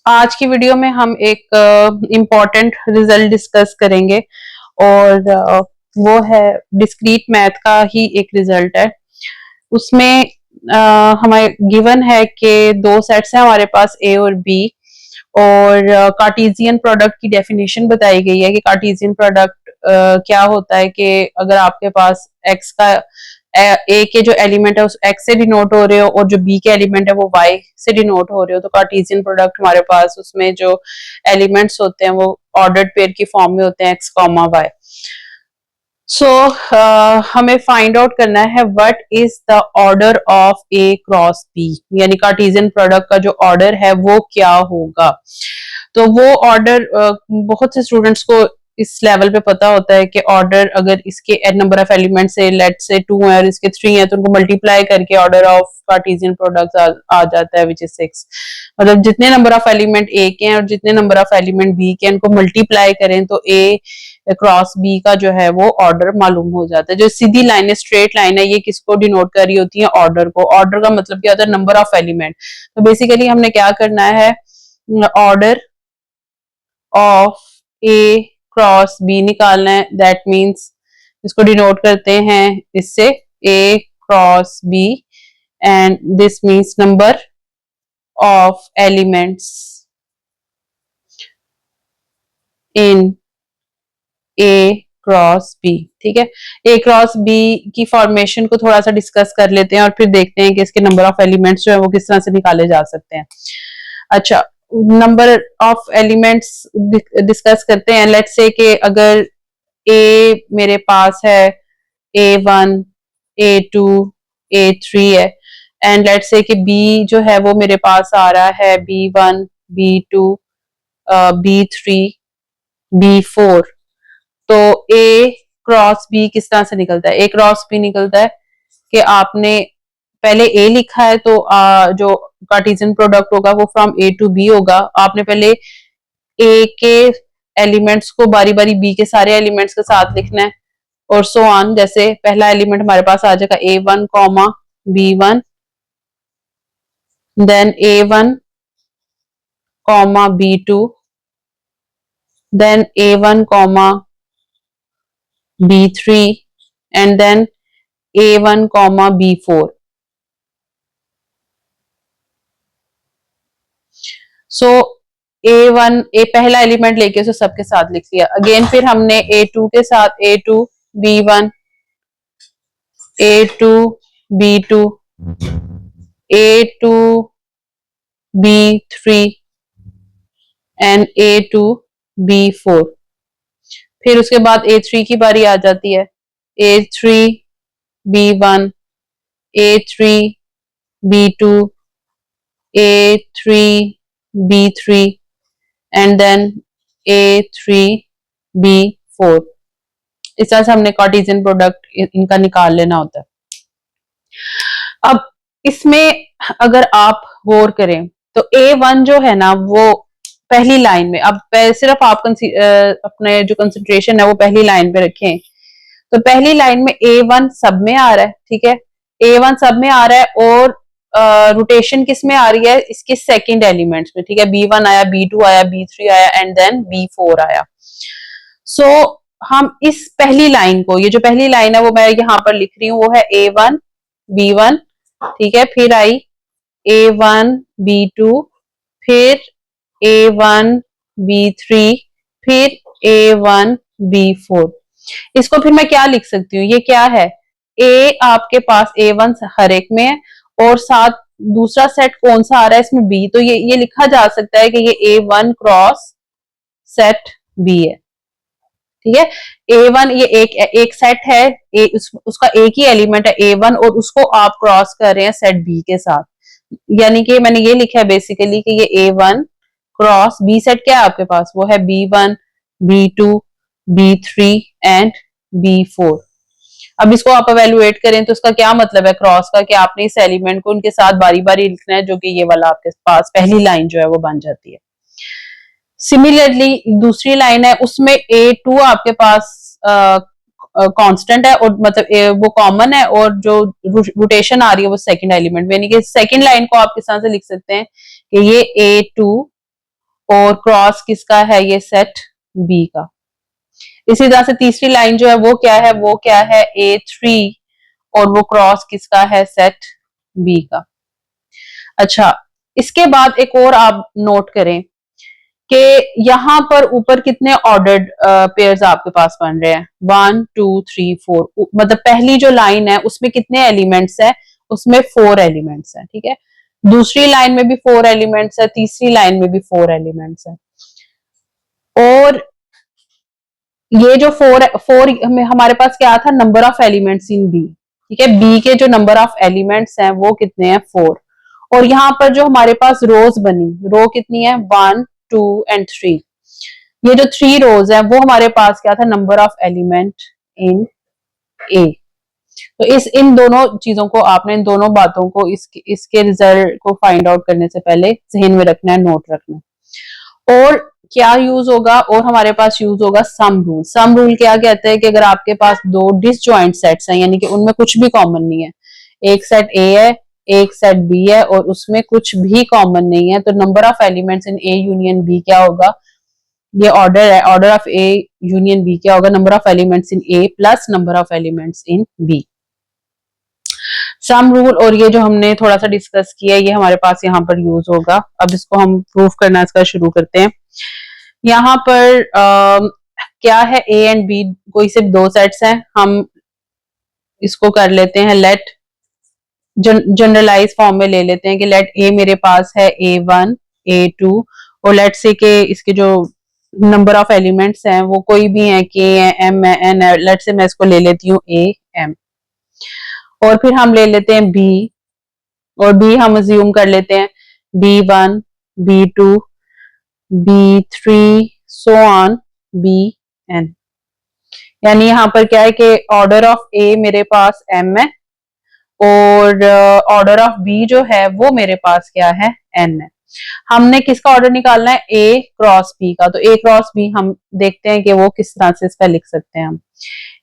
आज की वीडियो में हम एक इम्पॉर्टेंट रिजल्ट डिस्कस करेंगे और वो है डिस्क्रीट मैथ का ही एक रिजल्ट है। उसमें हमें गिवन है कि दो सेट्स हैं हमारे पास ए और बी और कार्टेशियन प्रोडक्ट की डेफिनेशन बताई गई है कि कार्टेशियन प्रोडक्ट क्या होता है कि अगर आपके पास एक्स का ए के जो एलिमेंट है उस एक्स से डिनोट हो रहे हो और जो बी के एलिमेंट है वो वाई से डिनोट हो रहे हो, तो कार्टेशियन प्रोडक्ट हमारे पास उसमें जो एलिमेंट्स होते हैं वो ऑर्डर्ड पेयर की फॉर्म में होते हैं एक्स कॉमा वाई। सो हमें फाइंड आउट करना है what is the order of A cross B, यानी कार्टेशियन प्रोडक्ट का जो ऑर्डर है वो क्या होगा। तो वो ऑर्डर बहुत से स्टूडेंट्स को इस लेवल पे पता होता है कि ऑर्डर अगर इसके एन नंबर ऑफ एलिमेंट से लेट से 2 है और इसके 3 है तो उनको मल्टीप्लाई करके ऑर्डर ऑफ कार्टेशियन प्रोडक्ट आ जाता है विच इज 6। मतलब जितने नंबर ऑफ एलिमेंट ए के हैं और जितने नंबर ऑफ एलिमेंट बी के हैं उनको मल्टीप्लाई करें तो ए क्रॉस बी का जो है वो ऑर्डर मालूम हो जाता है। जो सीधी लाइन है, स्ट्रेट लाइन है, ये किसको डिनोट कर रही होती है? ऑर्डर को। ऑर्डर का मतलब क्या होता है? Number of element. तो बेसिकली हमने क्या करना है, order of A cross B निकालना है। दैट मीन्स इसको डिनोट करते हैं इससे A cross B and this means number of elements in A cross B. ठीक है, ए क्रॉस बी की फॉर्मेशन को थोड़ा सा डिस्कस कर लेते हैं और फिर देखते हैं कि इसके नंबर ऑफ एलिमेंट्स जो है वो किस तरह से निकाले जा सकते हैं। अच्छा, नंबर ऑफ एलिमेंट्स डिस्कस करते हैं। लेट्स से कि अगर ए मेरे पास है A1, A2, A3 है एंड लेट्स से कि बी जो है वो मेरे पास आ रहा है B1, B2, B3, B4। तो ए क्रॉस बी किस तरह से निकलता है? ए क्रॉस बी निकलता है कि आपने पहले ए लिखा है तो जो कार्टेशियन प्रोडक्ट होगा वो फ्रॉम ए टू बी होगा। आपने पहले ए के एलिमेंट्स को बारी बारी बी के सारे एलिमेंट्स के साथ लिखना है और सो ऑन। जैसे पहला एलिमेंट हमारे पास आ जाएगा A1 comma B1, then A1 comma B2, then A1 comma B3 and then A1 comma B4। So A1 A पहला एलिमेंट लेके उसे सबके साथ लिख लिया। अगेन फिर हमने A2 के साथ A2 B1, A2 B2, A2 B3 and A2 B4। फिर उसके बाद A3 की बारी आ जाती है। A3 B1, A3 B2, A3 B3 and then A3 B4। इस तरह से हमने कार्टेशियन प्रोडक्ट इनका निकाल लेना होता है। अब इसमें अगर आप गौर करें तो A1 जो है ना वो पहली लाइन में, अब सिर्फ आप अपने जो कंसंट्रेशन है वो पहली लाइन पे रखें। तो पहली लाइन में A1 सब में आ रहा है। ठीक है, A1 सब में आ रहा है और रोटेशन किस में आ रही है? इसके सेकंड एलिमेंट्स में। ठीक है, B1 आया, B2 आया, B3 आया एंड देन B4 आया। सो हम इस पहली लाइन को, ये जो पहली लाइन है वो मैं यहाँ पर लिख रही हूँ, वो है A1 B1। ठीक है, फिर आई A1 B2, फिर A1 B3, फिर A1 B4। इसको फिर मैं क्या लिख सकती हूँ? ये क्या है? ए आपके पास A1 हर एक में है और साथ दूसरा सेट कौन सा आ रहा है इसमें? बी। तो ये लिखा जा सकता है कि ये A1 क्रॉस सेट बी है। ठीक है, A1 ये एक सेट है, उसका एक ही एलिमेंट है A1 और उसको आप क्रॉस कर रहे हैं सेट बी के साथ। यानी कि मैंने ये लिखा है बेसिकली कि ये A1 क्रॉस बी सेट क्या है आपके पास? वो है B1, B2, B3 and B4। अब इसको आप एवेलुएट करें तो उसका क्या मतलब है क्रॉस का? कि आपने इस एलिमेंट को उनके साथ बारी बारी लिखना है, जो कि ये वाला आपके पास पहली लाइन जो है वो बन जाती है। सिमिलरली दूसरी लाइन है, उसमें A2 आपके पास कांस्टेंट है और मतलब वो कॉमन है और जो रोटेशन आ रही है वो सेकंड एलिमेंट में। यानी कि सेकंड लाइन को आप किस तरह से लिख सकते हैं कि ये A2 और क्रॉस किसका है, ये सेट बी का। इसी तरह से तीसरी लाइन जो है वो क्या है, वो क्या है A3 और वो क्रॉस किसका है, सेट बी का। अच्छा, इसके बाद एक और आप नोट करें कि यहां पर ऊपर कितने ऑर्डर्ड पेयर्स आपके पास बन रहे हैं, 1 2 3 4, मतलब पहली जो लाइन है उसमें कितने एलिमेंट्स है, उसमें 4 एलिमेंट्स है, ठीक है। दूसरी लाइन में भी 4 एलिमेंट्स है, तीसरी लाइन में भी 4 एलिमेंट्स है। और ये जो 4 हमारे पास क्या था, number of elements in B, ठीक है। बी के जो नंबर ऑफ एलिमेंट्स हैं वो कितने हैं, 4। और यहाँ पर जो हमारे पास रोज बनी, रो कितनी है, 1 2 एंड 3। ये जो 3 रोज है वो हमारे पास क्या था, नंबर ऑफ एलिमेंट इन ए। तो इन दोनों चीजों को आपने, इन दोनों बातों को इसके रिजल्ट को फाइंड आउट करने से पहले जहन में रखना है, नोट रखना है। और क्या यूज होगा, और हमारे पास यूज होगा सम रूल। सम रूल क्या कहते हैं कि अगर आपके पास दो डिसजॉइंट सेट्स हैं, यानी कि उनमें कुछ भी कॉमन नहीं है, एक सेट ए है एक सेट बी है और उसमें कुछ भी कॉमन नहीं है, तो number of elements in A union B क्या होगा, ये ऑर्डर है, order of A union B क्या होगा, number of elements in A plus number of elements in B. Sum rule और ये जो हमने थोड़ा सा डिस्कस किया ये हमारे पास यहाँ पर यूज होगा। अब इसको हम प्रूफ करना इसका शुरू करते हैं। यहाँ पर क्या है, ए एंड बी कोई सिर्फ दो सेट्स हैं, हम इसको कर लेते हैं लेट, जनरलाइज फॉर्म में ले लेते हैं कि लेट ए मेरे पास है A1 A2 और लेट से के इसके जो नंबर ऑफ एलिमेंट्स हैं वो कोई भी हैं, के है, एम है, एन है, लेट से मैं इसको ले लेती हूँ AM। और फिर हम ले लेते हैं बी, और बी हम अज्यूम कर लेते हैं B1 B2 B3 so on BN। यानी यहाँ पर क्या है कि ऑर्डर ऑफ ए मेरे पास M है और ऑर्डर ऑफ बी जो है वो मेरे पास क्या है, N है। हमने किसका ऑर्डर निकालना है, A क्रॉस B का। तो A क्रॉस B हम देखते हैं कि वो किस तरह से इसका लिख सकते हैं हम।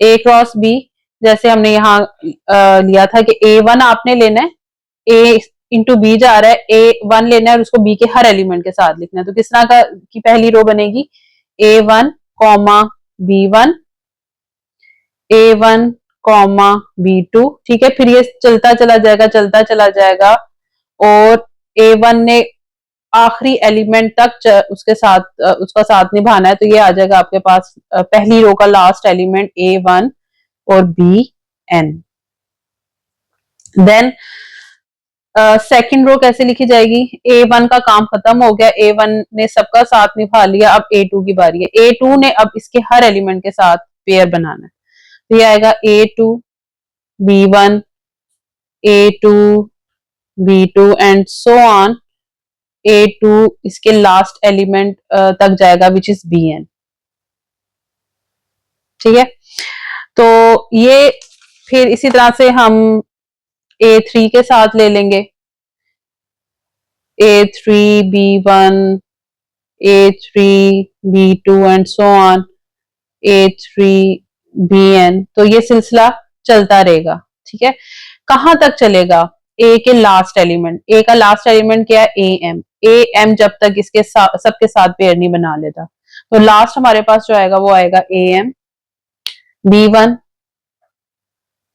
A क्रॉस B जैसे हमने यहाँ लिया था कि A1 आपने लेना है, A इंटू बी जा रहा है, A1 लेना है और उसको B के हर एलिमेंट के साथ लिखना है। तो किस तरह का की पहली रो बनेगी, A1 comma B1 A1 comma B2, ठीक है। फिर ये चलता चला जाएगा, चलता चला जाएगा और A1 ने आखिरी एलिमेंट तक उसके साथ उसका साथ निभाना है, तो ये आ जाएगा आपके पास पहली रो का लास्ट एलिमेंट A1 और BN। देन सेकंड रो कैसे लिखी जाएगी, A1 का काम खत्म हो गया, A1 ने सबका साथ निभा लिया, अब A2 की बारी है। A2 ने अब इसके हर एलिमेंट के साथ पेयर बनाना है, तो ये आएगा A2 B1 A2 B2 and so on A2 इसके लास्ट एलिमेंट तक जाएगा विच इज BN, ठीक है। तो ये फिर इसी तरह से हम A3 के साथ ले लेंगे, A3 B1 A3 B2 and so on A3 BN। तो ये सिलसिला चलता रहेगा, ठीक है। कहां तक चलेगा, ए के लास्ट एलिमेंट, ए का लास्ट एलिमेंट क्या है, AM जब तक इसके सबके साथ पेयर नहीं बना लेता। तो लास्ट हमारे पास जो आएगा वो आएगा AM B1,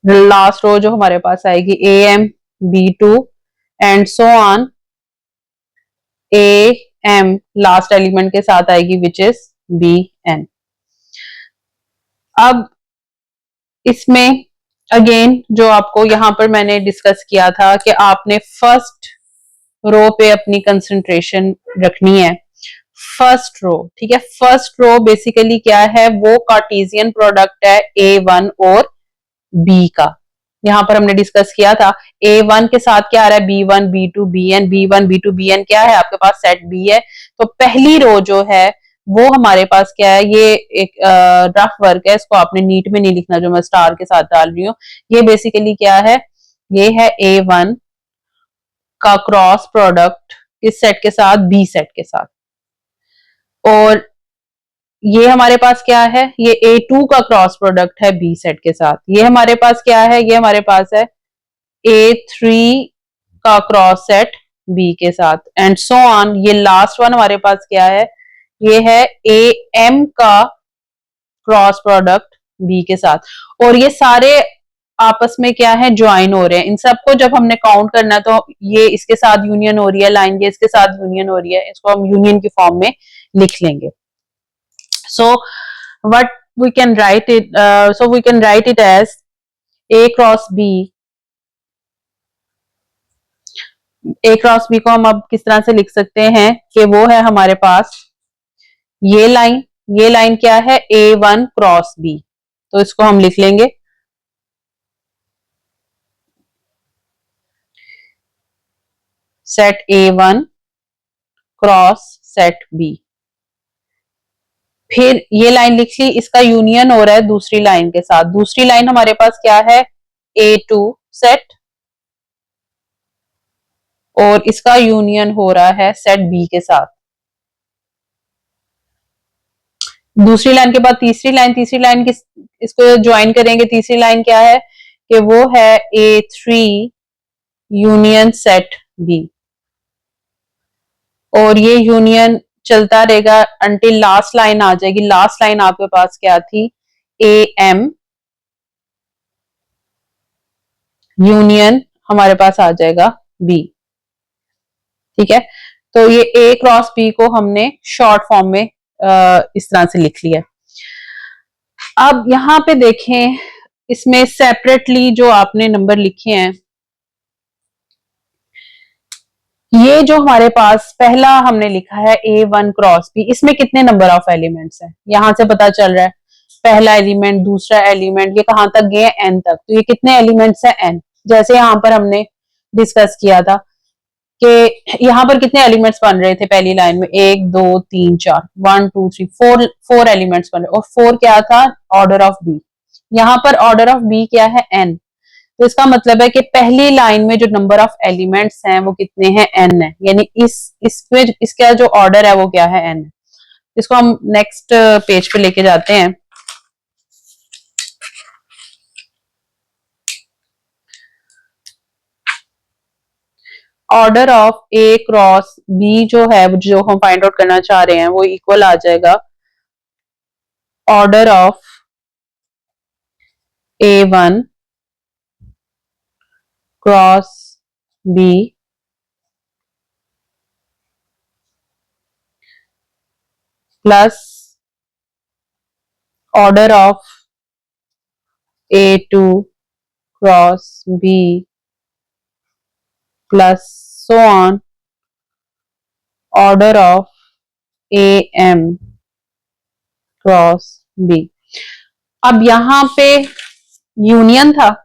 लास्ट रो जो हमारे पास आएगी AM B2 and so on AM last element के साथ आएगी विच इज BN। अब इसमें अगेन जो आपको यहाँ पर मैंने डिस्कस किया था कि आपने फर्स्ट रो पे अपनी कंसंट्रेशन रखनी है, फर्स्ट रो, ठीक है। फर्स्ट रो बेसिकली क्या है, वो कार्टेशियन प्रोडक्ट है A1 और B का। यहाँ पर हमने डिस्कस किया था A1 के साथ क्या आ रहा है, B1 B2 BN, B1 B2 BN क्या है, आपके पास सेट B है। तो पहली रो जो है वो हमारे पास क्या है, ये एक रफ वर्क है, इसको आपने नीट में नहीं लिखना जो मैं स्टार के साथ डाल रही हूँ। ये बेसिकली क्या है, ये है A1 का क्रॉस प्रोडक्ट इस सेट के साथ B सेट के साथ, और ये हमारे पास क्या है, ये A2 का क्रॉस प्रोडक्ट है B सेट के साथ। ये हमारे पास क्या है, ये हमारे पास है A3 का क्रॉस सेट बी के साथ एंड सो ऑन। ये लास्ट वन हमारे पास क्या है, ये है ए एम का क्रॉस प्रोडक्ट बी के साथ। और ये सारे आपस में क्या है, ज्वाइन हो रहे हैं। इन सबको जब हमने काउंट करना है तो ये इसके साथ यूनियन हो रही है, लाइन ये इसके साथ यूनियन हो रही है, इसको हम यूनियन की फॉर्म में लिख लेंगे। So what we can write it, so we can write it as A cross B. A cross B को हम अब किस तरह से लिख सकते हैं कि वो है हमारे पास ये लाइन, ये लाइन क्या है, ए वन क्रॉस बी। तो इसको हम लिख लेंगे set A one cross set B. फिर ये लाइन लिख ली, इसका यूनियन हो रहा है दूसरी लाइन के साथ। दूसरी लाइन हमारे पास क्या है, ए टू सेट, और इसका यूनियन हो रहा है सेट बी के साथ। दूसरी लाइन के बाद तीसरी लाइन, तीसरी लाइन किस, इसको ज्वाइन करेंगे। तीसरी लाइन क्या है कि वो है ए थ्री यूनियन सेट बी, और ये यूनियन चलता रहेगा अंटिल लास्ट लाइन आ जाएगी। लास्ट लाइन आपके पास क्या थी, ए एम यूनियन हमारे पास आ जाएगा बी। ठीक है, तो ये ए क्रॉस बी को हमने शॉर्ट फॉर्म में इस तरह से लिख लिया। अब यहां पे देखें, इसमें सेपरेटली जो आपने नंबर लिखे हैं, ये जो हमारे पास पहला हमने लिखा है ए वन क्रॉस बी, इसमें कितने नंबर ऑफ एलिमेंट्स हैं, यहां से पता चल रहा है पहला एलिमेंट, दूसरा एलिमेंट, ये कहां तक गए, एन तक। तो ये कितने एलिमेंट्स हैं, एन। जैसे यहां पर हमने डिस्कस किया था कि यहाँ पर कितने एलिमेंट्स बन रहे थे पहली लाइन में, 1 2 3 4, 1 2 3 4, 4 एलिमेंट्स बन रहे, और 4 क्या था, ऑर्डर ऑफ बी। यहाँ पर ऑर्डर ऑफ बी क्या है, एन। तो इसका मतलब है कि पहली लाइन में जो नंबर ऑफ एलिमेंट्स हैं वो कितने हैं, एन है। यानी इसमें इसका जो ऑर्डर है वो क्या है, एन है। इसको हम नेक्स्ट पेज पे लेके जाते हैं। Order of A cross B जो है, जो हम फाइंड आउट करना चाह रहे हैं, वो इक्वल आ जाएगा order of A one cross B plus order of A two cross B plus so on order of A M cross B. अब यहां पे यूनियन था,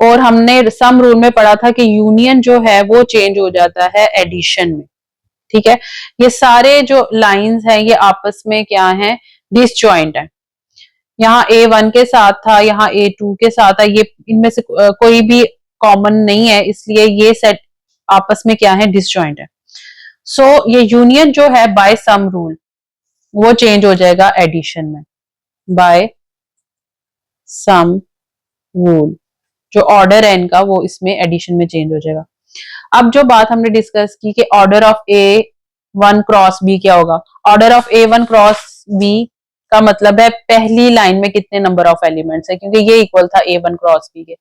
और हमने सम रूल में पढ़ा था कि यूनियन जो है वो चेंज हो जाता है एडिशन में। ठीक है, ये सारे जो लाइंस हैं ये आपस में क्या है, डिसजॉइंट है। यहाँ ए वन के साथ था, यहाँ ए टू के साथ था, ये इनमें से कोई भी कॉमन नहीं है, इसलिए ये सेट आपस में क्या है, डिसजॉइंट है। सो ये यूनियन जो है बाय सम रूल वो चेंज हो जाएगा एडिशन में, बाय सम रूल। जो ऑर्डर है इनका वो इसमें एडिशन में चेंज हो जाएगा। अब जो बात हमने डिस्कस की कि order of A one cross B क्या होगा, order of A one cross B का मतलब है पहली लाइन में कितने नंबर ऑफ एलिमेंट्स है, क्योंकि ये इक्वल था ए वन क्रॉस बी के।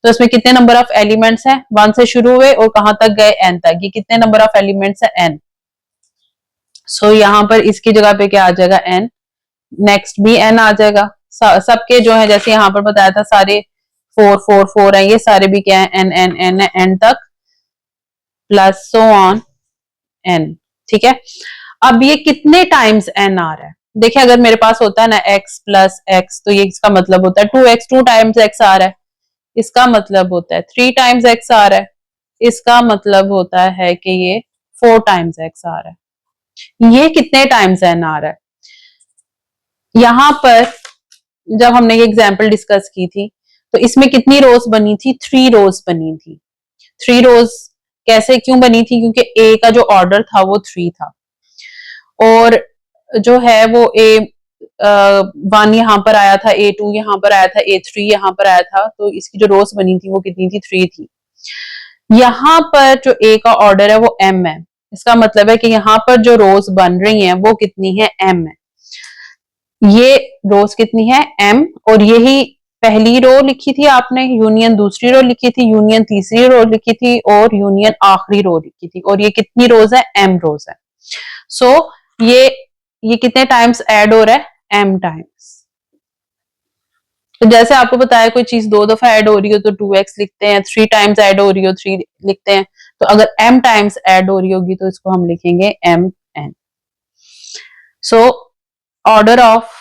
तो इसमें कितने नंबर ऑफ एलिमेंट्स हैं, 1 से शुरू हुए और कहां तक गए, एन तक। ये कितने नंबर ऑफ एलिमेंट्स है, एन। सो यहाँ पर इसकी जगह पे क्या आ जाएगा, एन। नेक्स्ट भी एन आ जाएगा। सबके जो है जैसे यहाँ पर बताया था सारे 4 4 4 है, ये सारे भी क्या है, एन एन एन एन तक प्लस सो ऑन एन। ठीक है, अब ये कितने टाइम्स एन आ रहा है, देखिए अगर मेरे पास होता है ना x प्लस एक्स, तो ये इसका मतलब होता है 2x, 2 टाइम्स x आ रहा है, इसका मतलब होता है 3 टाइम्स x आ रहा है, इसका मतलब होता है कि ये 4 टाइम्स x आ रहा है। ये कितने टाइम्स एन आ रहा है, यहां पर जब हमने ये एग्जाम्पल डिस्कस की थी तो इसमें कितनी रोज बनी थी, 3 रोज बनी थी। 3 रोज कैसे क्यों बनी थी, क्योंकि ए का जो ऑर्डर था वो 3 था, और जो है वो ए वन यहाँ पर आया था, ए टू यहाँ पर आया था, ए थ्री यहाँ पर आया था, तो इसकी जो रोज बनी थी वो कितनी थी, 3 थी। यहाँ पर जो ए का ऑर्डर है वो m है, इसका मतलब है कि यहाँ पर जो रोज बन रही हैं वो कितनी है, m है। ये रोज कितनी है, m, और यही पहली रो लिखी थी आपने, यूनियन दूसरी रो लिखी थी, यूनियन तीसरी रो लिखी थी, और यूनियन आखिरी रो लिखी थी, और ये कितनी रोज है, m रोज है। सो ये कितने टाइम्स ऐड हो रहा है, m टाइम्स। तो जैसे आपको बताया कोई चीज 2 दफा ऐड हो रही हो तो 2x लिखते हैं, 3 टाइम्स ऐड हो रही हो 3 लिखते हैं, तो अगर m टाइम्स ऐड हो रही होगी तो इसको हम लिखेंगे mn। So order of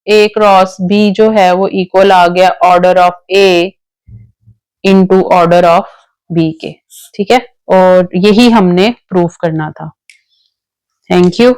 a cross b जो है वो इक्वल आ गया order of a into order of b के, ठीक है, और यही हमने प्रूफ करना था। Thank you.